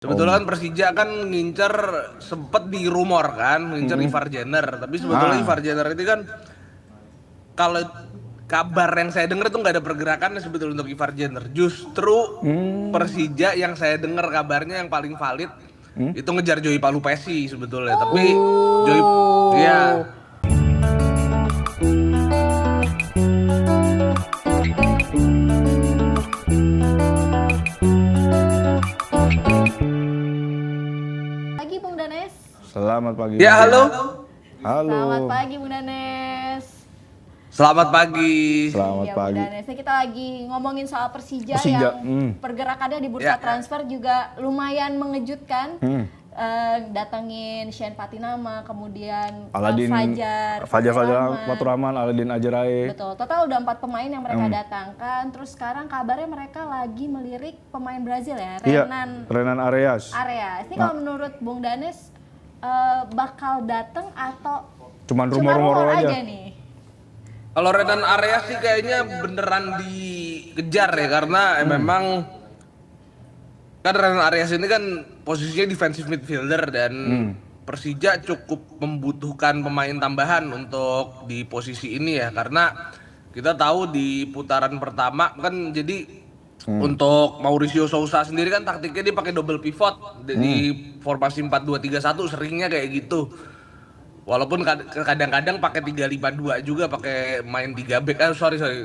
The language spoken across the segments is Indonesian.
Sebetulnya kan Persija kan ngincer sempet di rumor kan ngincer Ivar Jenner, tapi sebetulnya Ivar Jenner itu kan kalau kabar yang saya dengar itu nggak ada pergerakan sebetulnya untuk Ivar Jenner. Justru Persija yang saya dengar kabarnya yang paling valid itu ngejar Joey Palupesi sebetulnya, tapi Joey ya. Pagi Bung Danes. Selamat pagi. Ya, halo. Halo. Selamat pagi Bung Danes. Selamat pagi. Selamat Iya, pagi. Bung Danes. Ini kita lagi ngomongin soal Persija Persija, yang pergerakannya di bursa Ya. transfer juga lumayan mengejutkan. Datangin Shane Patinama, kemudian Aladin Fajar Faturrahman, Aladin Ajarae. Betul, total udah 4 pemain yang mereka datangkan. Terus sekarang kabarnya mereka lagi melirik pemain Brazil ya, Iya, Renan Renan Areas. Areas. Ini kalau menurut Bung Danes bakal datang atau Cuman cuma rumor-rumor rumor aja. nih? Kalau Renan Areas sih kayaknya beneran dikejar ya, karena memang kan Renan Areas ini kan posisinya defensive midfielder dan Persija cukup membutuhkan pemain tambahan untuk di posisi ini ya, karena kita tahu di putaran pertama kan jadi untuk Mauricio Sousa sendiri kan taktiknya dia pakai double pivot di formasi 4-2-3-1 seringnya kayak gitu. Walaupun kadang-kadang pakai 3-5-2 juga, pakai main 3 back.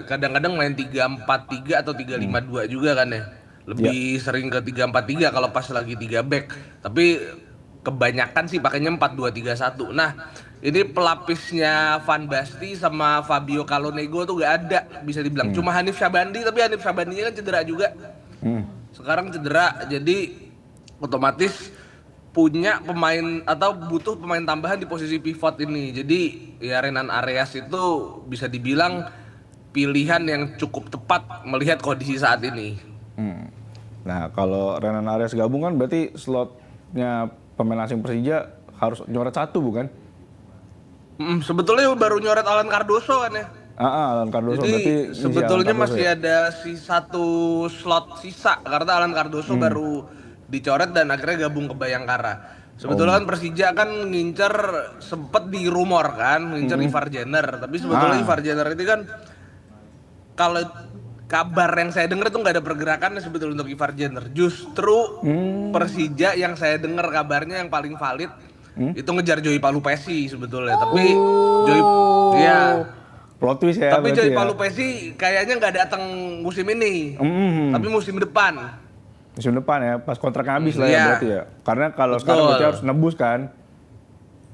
Kadang-kadang main 3-4-3 atau 3-5-2 juga kan ya. Lebih sering ke 3-4-3 kalau pas lagi 3 back. Tapi kebanyakan sih pakainya 4-2-3-1. Nah, ini pelapisnya Van Basten sama Fabio Calonego tuh gak ada bisa dibilang. Cuma Hanif Syabandi, tapi Hanif Syabandinya kan cedera juga. Sekarang cedera, jadi otomatis punya pemain atau butuh pemain tambahan di posisi pivot ini. Jadi ya Renan Areas itu bisa dibilang pilihan yang cukup tepat melihat kondisi saat ini. Nah, kalau Renan Areas gabung kan berarti slotnya pemain asing Persija harus nyoret satu bukan? Sebetulnya baru nyoret Alan Cardoso kan ya. Alan Cardoso Jadi berarti sebetulnya Alan Cardoso masih ya? ada satu slot sisa karena Alan Cardoso baru dicoret dan akhirnya gabung ke Bayangkara. Sebetulnya kan Persija kan ngincer sempet di rumor kan ngincer Ivar Jenner, tapi sebetulnya Ivar Jenner itu kan kalau kabar yang saya dengar itu nggak ada pergerakan sebetulnya untuk Ivar Jenner. Justru Persija yang saya dengar kabarnya yang paling valid itu ngejar Joey Palupesi sebetulnya, tapi Joey ya. Plot twist ya. Tapi berarti Joey ya. Palupesi kayaknya nggak datang musim ini, tapi musim depan. Musim depan ya, pas kontraknya habis lah ya Iya. berarti ya. Karena kalau Betul. sekarang berarti harus nebus kan.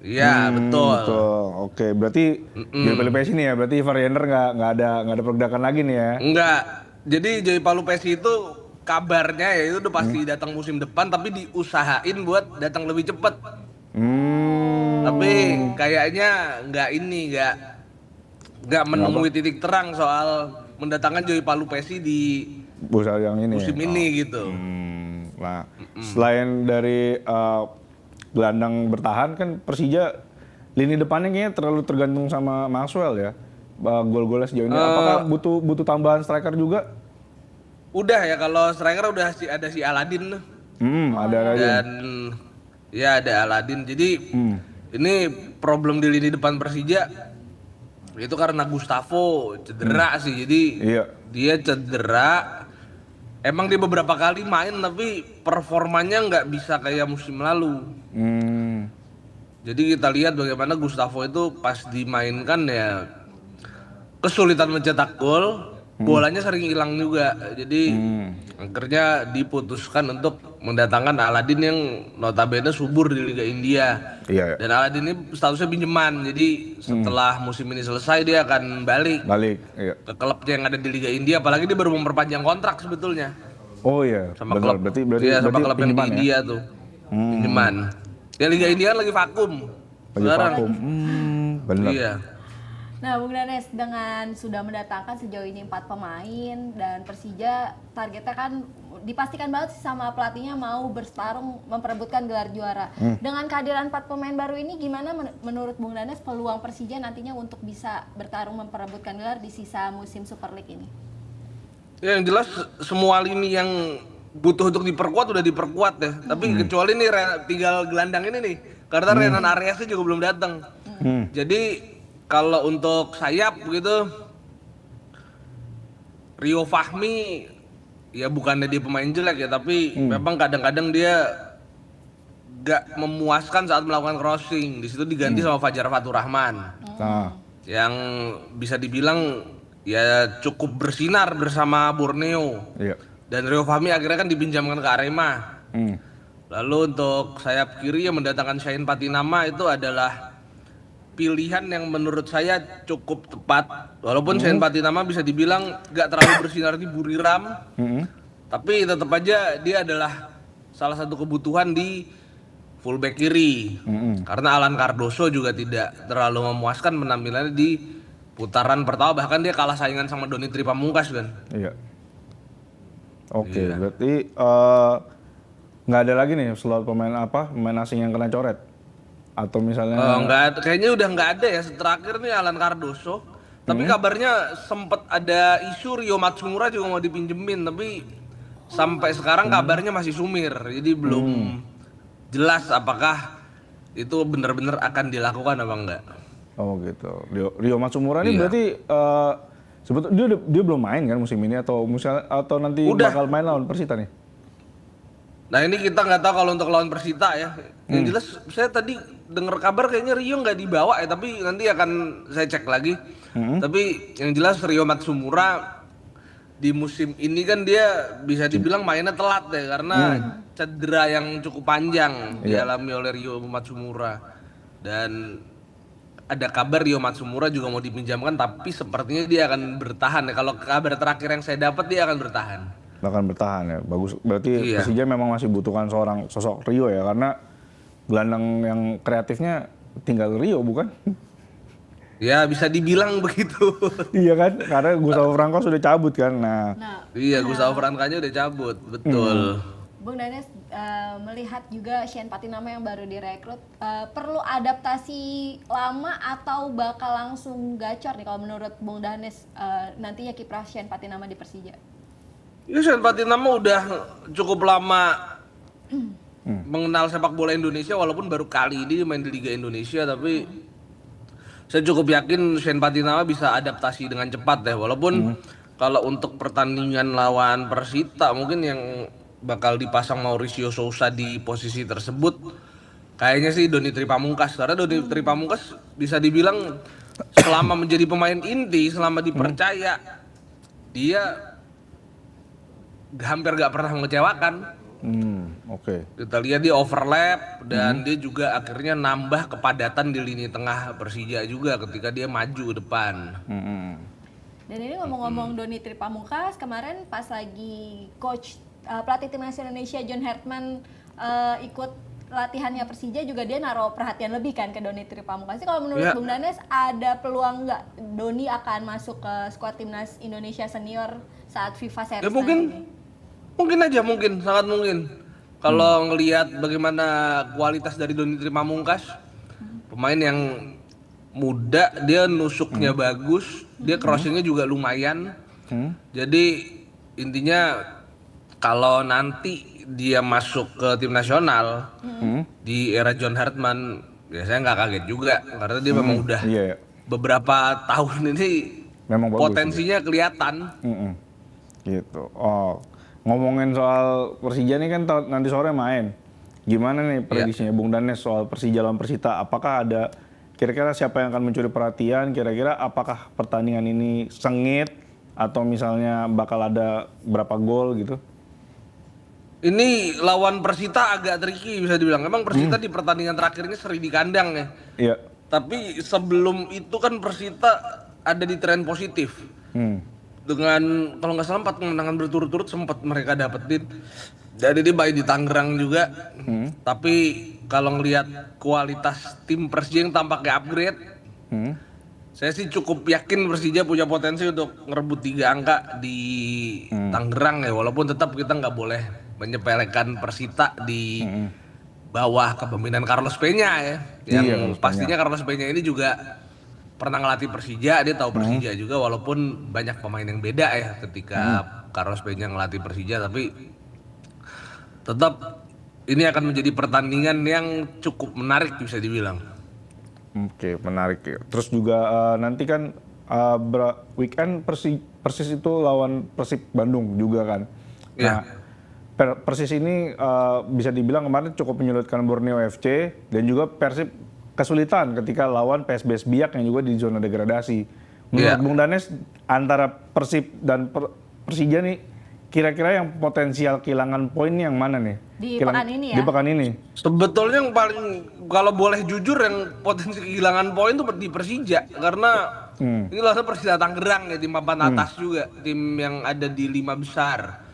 Iya betul. Betul. Oke, berarti Joey Palupesi nih ya, berarti Ivar Jenner nggak ada pergerakan lagi nih ya. Enggak. Jadi Joey Palupesi itu kabarnya ya itu udah pasti datang musim depan, tapi diusahain buat datang lebih cepet. Tapi kayaknya nggak menemui titik terang soal mendatangkan Joey Palupesi di Bursa yang ini. musim ya? ini gitu. Nah, selain dari gelandang bertahan kan Persija lini depannya kayaknya terlalu tergantung sama Maxwell ya. Gol-golnya sejauh ini apakah butuh tambahan striker juga? Udah ya, kalau striker udah ada si Aladin tuh. Ada lagi. Dan ya ada Aladin. Jadi ini problem di lini depan Persija itu karena Gustavo cedera sih. Jadi Iya. dia cedera. Emang dia beberapa kali main tapi performanya nggak bisa kayak musim lalu. Jadi kita lihat bagaimana Gustavo itu pas dimainkan ya kesulitan mencetak gol, bolanya sering hilang juga. Jadi akhirnya diputuskan untuk mendatangkan Aladin yang notabene subur di Liga India. Iya. Dan Aladin ini statusnya pinjaman. Jadi setelah musim ini selesai dia akan balik Iya. ke klubnya yang ada di Liga India, apalagi dia baru memperpanjang kontrak sebetulnya Oh iya. sama benar. klub. Berarti Iya, sama klub yang di pinjaman ya? India tuh. Pinjaman. Ya Liga India kan lagi vakum. Lagi vakum. Benar. Iya. Nah, Bung Danes, dengan sudah mendatangkan sejauh ini 4 pemain dan Persija targetnya kan dipastikan banget sih sama pelatihnya mau bertarung memperebutkan gelar juara. Dengan kehadiran 4 pemain baru ini gimana menurut Bung Danes peluang Persija nantinya untuk bisa bertarung memperebutkan gelar di sisa musim Super League ini? Ya, yang jelas semua lini yang butuh untuk diperkuat udah diperkuat ya. Tapi kecuali nih tinggal gelandang ini nih. Karena Renan Ariasnya juga belum datang. Jadi kalau untuk sayap gitu, Rio Fahmi ya bukannya dia pemain jelek ya, tapi memang kadang-kadang dia gak memuaskan saat melakukan crossing. Di situ diganti sama Fajar Faturrahman. Nah, Yang bisa dibilang ya cukup bersinar bersama Borneo. iya. Dan Rio Fahmi akhirnya kan dipinjamkan ke Arema. Lalu untuk sayap kiri yang mendatangkan Shaheen Patinama itu adalah pilihan yang menurut saya cukup tepat. Walaupun Shaheen Patinama bisa dibilang gak terlalu bersinar di Buriram, tapi tetap aja dia adalah salah satu kebutuhan di fullback kiri. Karena Alan Cardoso juga tidak terlalu memuaskan penampilannya di putaran pertama, bahkan dia kalah saingan sama Doni Tripamungkas kan. Iya. Oke, berarti nggak ada lagi nih slot pemain asing yang kena coret? Atau misalnya Kayaknya udah nggak ada ya. Terakhir nih Alan Cardoso. Tapi kabarnya sempet ada isu Rio Matsumura juga mau dipinjemin, tapi sampai sekarang kabarnya masih sumir. Jadi belum jelas apakah itu benar-benar akan dilakukan apa enggak. Oh gitu. Rio Matsumura ini berarti sebetulnya dia belum main kan musim ini atau nanti bakal main lawan Persita nih? Nah ini kita nggak tahu kalau untuk lawan Persita ya. Yang jelas saya tadi dengar kabar kayaknya Rio nggak dibawa ya, tapi nanti akan saya cek lagi. Tapi yang jelas Rio Matsumura di musim ini kan dia bisa dibilang mainnya telat ya, karena cedera yang cukup panjang dialami oleh Rio Matsumura. Dan ada kabar Rio Matsumura juga mau dipinjamkan, tapi sepertinya dia akan bertahan ya. Kalau kabar terakhir yang saya dapat dia akan bertahan. Akan bertahan ya, bagus. Berarti Persija memang masih butuhkan seorang sosok Rio ya, karena gelandang yang kreatifnya tinggal Rio bukan? Ya bisa dibilang begitu. Iya kan, karena Gustavo Franco sudah cabut kan. Iya, Gustavo Francanya udah cabut, betul. Bung Danes melihat juga Shaheen Patinama yang baru direkrut, perlu adaptasi lama atau bakal langsung gacor nih kalau menurut Bung Danes nantinya kiprah Shaheen Patinama di Persija? Ya, Shaheen Patinama udah cukup lama mengenal sepak bola Indonesia, walaupun baru kali ini main di Liga Indonesia, tapi saya cukup yakin Shaheen Patinama bisa adaptasi dengan cepat ya. Walaupun kalau untuk pertandingan lawan Persita mungkin yang bakal dipasang Mauricio Sousa di posisi tersebut kayaknya sih Doni Tripamungkas, karena Doni Tripamungkas bisa dibilang selama menjadi pemain inti, selama dipercaya dia hampir gak pernah mengecewakan. Oke. Kita lihat dia overlap dan dia juga akhirnya nambah kepadatan di lini tengah Persija juga ketika dia maju ke depan. Dan ini ngomong-ngomong Doni Tripamungkas, kemarin pas lagi coach pelatih timnas Indonesia John Hartman ikut latihannya Persija juga dia naruh perhatian lebih kan ke Doni Tripamungkas. Kalau menurut Bung Danes ada peluang nggak Doni akan masuk ke skuad timnas Indonesia senior saat FIFA Series nanti? Mungkin, sangat mungkin. Kalau ngelihat bagaimana kualitas dari Doni Tripamungkas, pemain yang muda, dia nusuknya bagus, dia crossingnya juga lumayan. Jadi intinya kalau nanti dia masuk ke tim nasional di era John Hartman, ya saya nggak kaget juga karena dia memang udah beberapa tahun ini memang potensinya kelihatan. Gitu. Oh. Ngomongin soal Persija nih kan nanti sore main. Gimana nih prediksinya Bung Danes soal Persija lawan Persita? Apakah ada kira-kira siapa yang akan mencuri perhatian? Kira-kira apakah pertandingan ini sengit atau misalnya bakal ada berapa gol gitu? Ini lawan Persita agak tricky bisa dibilang. Memang Persita di pertandingan terakhirnya seri di kandang ya. Iya. Tapi sebelum itu kan Persita ada di tren positif. Dengan kalau nggak salah 4 kemenangan berturut-turut sempat mereka dapetin. Jadi dia main di Tangerang juga. Tapi kalau ngelihat kualitas tim Persija yang tampaknya upgrade, saya sih cukup yakin Persija punya potensi untuk ngerebut 3 angka di Tangerang ya. Walaupun tetap kita nggak boleh menyepelekan Persita di bawah kepemimpinan Carlos Peña ya. Yang pastinya Carlos Peña ini juga pernah ngelatih Persija, dia tahu Persija juga, walaupun banyak pemain yang beda ya ketika Carlos Peña ngelatih Persija, tapi tetap ini akan menjadi pertandingan yang cukup menarik bisa dibilang. Oke, menarik ya. Terus juga nanti kan weekend Persis itu lawan Persib Bandung juga kan. Nah, Iya. Persis ini bisa dibilang kemarin cukup menyulitkan Borneo FC dan juga Persib kesulitan ketika lawan PSBS Biak yang juga di zona degradasi. Menurut Iya. Bung Danes, antara Persib dan Persija nih kira-kira yang potensial kehilangan poin yang mana nih? Di pekan ini ya? Di pekan ini. Sebetulnya yang paling kalau boleh jujur yang potensi kehilangan poin tuh di Persija karena ini lawan Persita Tangerang ya, tim papan atas juga, tim yang ada di 5 besar.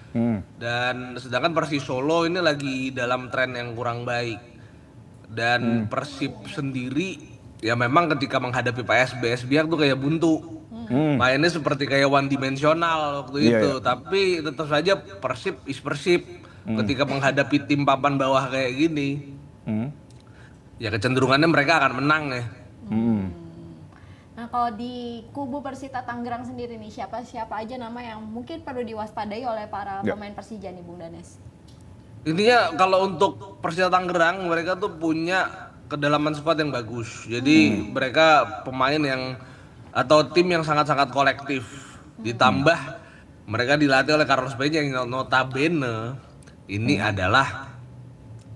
Dan sedangkan Persis Solo ini lagi dalam tren yang kurang baik. Dan Persib sendiri ya memang ketika menghadapi PSBS Biak tuh kayak buntu. Mainnya seperti kayak one dimensional waktu Iya, itu, tapi tetap saja Persib is Persib. Ketika menghadapi tim papan bawah kayak gini, ya kecenderungannya mereka akan menang ya. Nah, kalau di kubu Persita Tangerang sendiri nih, siapa aja nama yang mungkin perlu diwaspadai oleh para Ya. pemain Persija nih, Bung Danes? Intinya kalau untuk Persita Tangerang mereka tuh punya kedalaman squad yang bagus. Jadi mereka pemain yang atau tim yang sangat-sangat kolektif. Ditambah mereka dilatih oleh Carlos Peña yang notabene ini adalah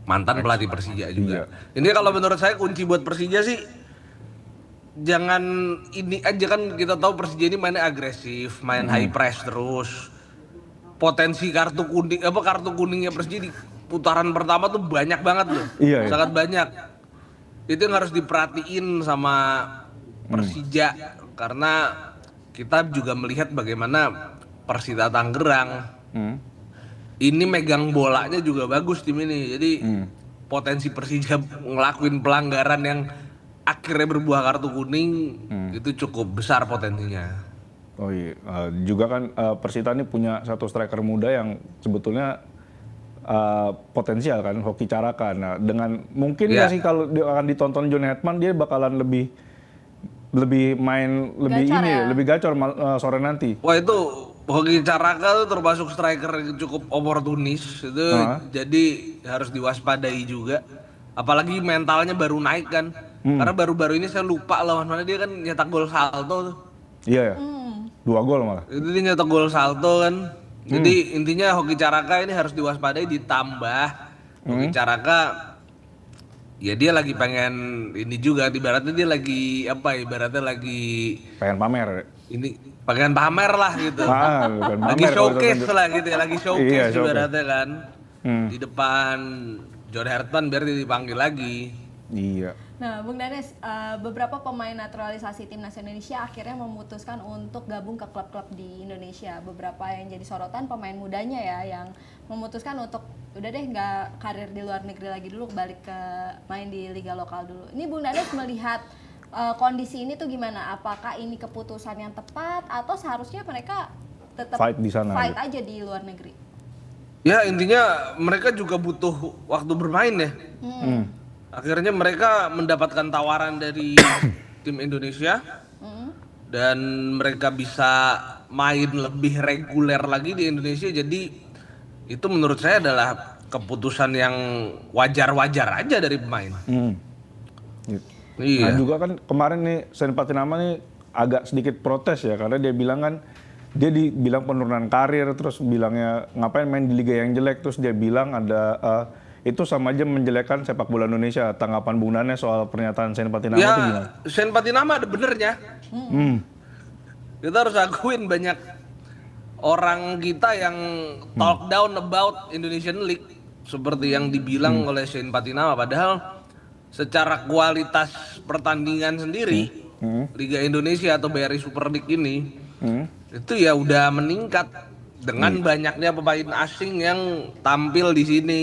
mantan pelatih Persija juga. Ini kalau menurut saya kunci buat Persija sih jangan ini aja, kan kita tahu Persija ini mainnya agresif, main high press terus. Potensi kartu kuningnya Persija di putaran pertama tuh banyak banget loh. Iya, iya. Sangat banyak. Itu yang harus diperhatiin sama Persija karena kita juga melihat bagaimana Persita Tangerang ini megang bolanya juga bagus tim ini. Jadi potensi Persija ngelakuin pelanggaran yang akhirnya berbuah kartu kuning itu cukup besar potensinya. Oh iya, juga kan Persita ini punya satu striker muda yang sebetulnya potensial kan, Hoki Caraka. Nah, dengan mungkin Iya. nggak sih kalau akan ditonton John Hetman, dia bakalan lebih main lebih Gacor ini, ya? lebih gacor sore nanti. Wah itu Hoki Caraka tuh termasuk striker yang cukup oportunis itu, jadi harus diwaspadai juga. Apalagi mentalnya baru naik kan, karena baru-baru ini saya lupa lawan mana dia kan nyetak gol salto tuh. Iya ya, 2 gol malah. Itu dia nyetak gol salto kan. Jadi intinya Hoki Caraka ini harus diwaspadai, ditambah Hoki Caraka ya dia lagi pengen ini juga, ibaratnya dia lagi apa, ibaratnya lagi Pengen pamer. ini pengen pamer lah gitu. Bukan Lagi pamer kalau showcase ditonton. lah gitu ya, lagi Iya, showcase showcase. ibaratnya kan. Di depan John Hartman biar dipanggil lagi. Iya. Nah, Bung Danes, beberapa pemain naturalisasi timnas Indonesia akhirnya memutuskan untuk gabung ke klub-klub di Indonesia. Beberapa yang jadi sorotan pemain mudanya ya, yang memutuskan untuk udah deh nggak karir di luar negeri lagi dulu, balik ke main di liga lokal dulu. Ini Bung Danes melihat kondisi ini tuh gimana? Apakah ini keputusan yang tepat atau seharusnya mereka tetap Fight di sana fight aja di luar negeri? Ya intinya mereka juga butuh waktu bermain ya. Akhirnya mereka mendapatkan tawaran dari tim Indonesia dan mereka bisa main lebih reguler lagi di Indonesia. Jadi itu menurut saya adalah keputusan yang wajar-wajar aja dari pemain. Gitu. Iya. Nah juga kan kemarin nih Sen Patinama nih agak sedikit protes ya, karena dia bilang kan dia dibilang penurunan karir, terus bilangnya ngapain main di liga yang jelek, terus dia bilang ada itu sama aja menjelekkan sepak bola Indonesia. Tanggapan Bung Danes soal pernyataan Sen Patinama itu gimana? Ya, Sen Patinama ada benernya. Kita harus akuin banyak orang kita yang talk down about Indonesian League seperti yang dibilang oleh Sen Patinama, padahal secara kualitas pertandingan sendiri Liga Indonesia atau BRI Super League ini itu ya udah meningkat dengan banyaknya pemain asing yang tampil di sini.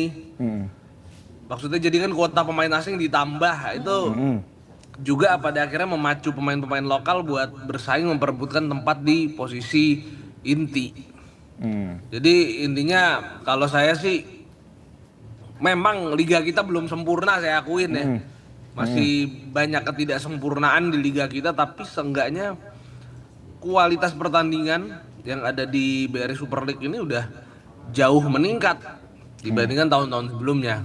Maksudnya jadi kan kuota pemain asing ditambah itu juga pada akhirnya memacu pemain-pemain lokal buat bersaing memperebutkan tempat di posisi inti. Jadi intinya kalau saya sih memang liga kita belum sempurna, saya akuin ya. Masih banyak ketidaksempurnaan di liga kita, tapi seenggaknya kualitas pertandingan yang ada di BRI Super League ini udah jauh meningkat. dibandingkan tahun-tahun sebelumnya.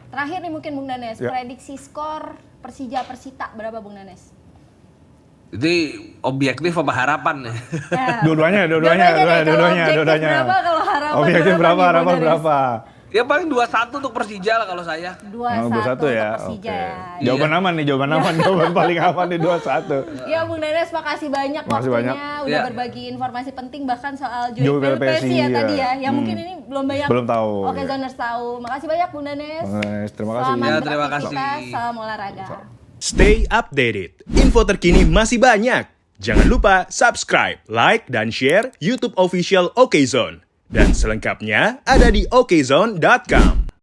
Terakhir nih mungkin Bung Danes, Ya. prediksi skor Persija Persita berapa Bung Danes? Jadi objektif apa harapan ya? Ya. Dua-duanya. Kalau objektif berapa, kalau harapan Objektif berapa berapa, nih, Bung harapan Danes? berapa? Ya paling 2-1 untuk Persija lah kalau saya. 2-1 2-1 ya. untuk Persija. Oke. Jawaban aman nih, jawaban aman. Jawaban paling aman nih 2-1. Ya Bung Danes, makasih banyak Makasih waktunya banyak. udah Ya. berbagi informasi penting bahkan soal Joey Joey Pelpesi, Pelpesi ya ya. tadi ya, yang mungkin ini belum banyak. Belum tahu, Oke, ya. Zoners tahu. Makasih banyak Bung Danes. Terima kasih. Selamat Ya, terima beraktivitas, kasih. salam olahraga. Stay updated. Info terkini masih banyak. Jangan lupa subscribe, like, dan share YouTube official OKZone. Dan selengkapnya ada di okezone.com.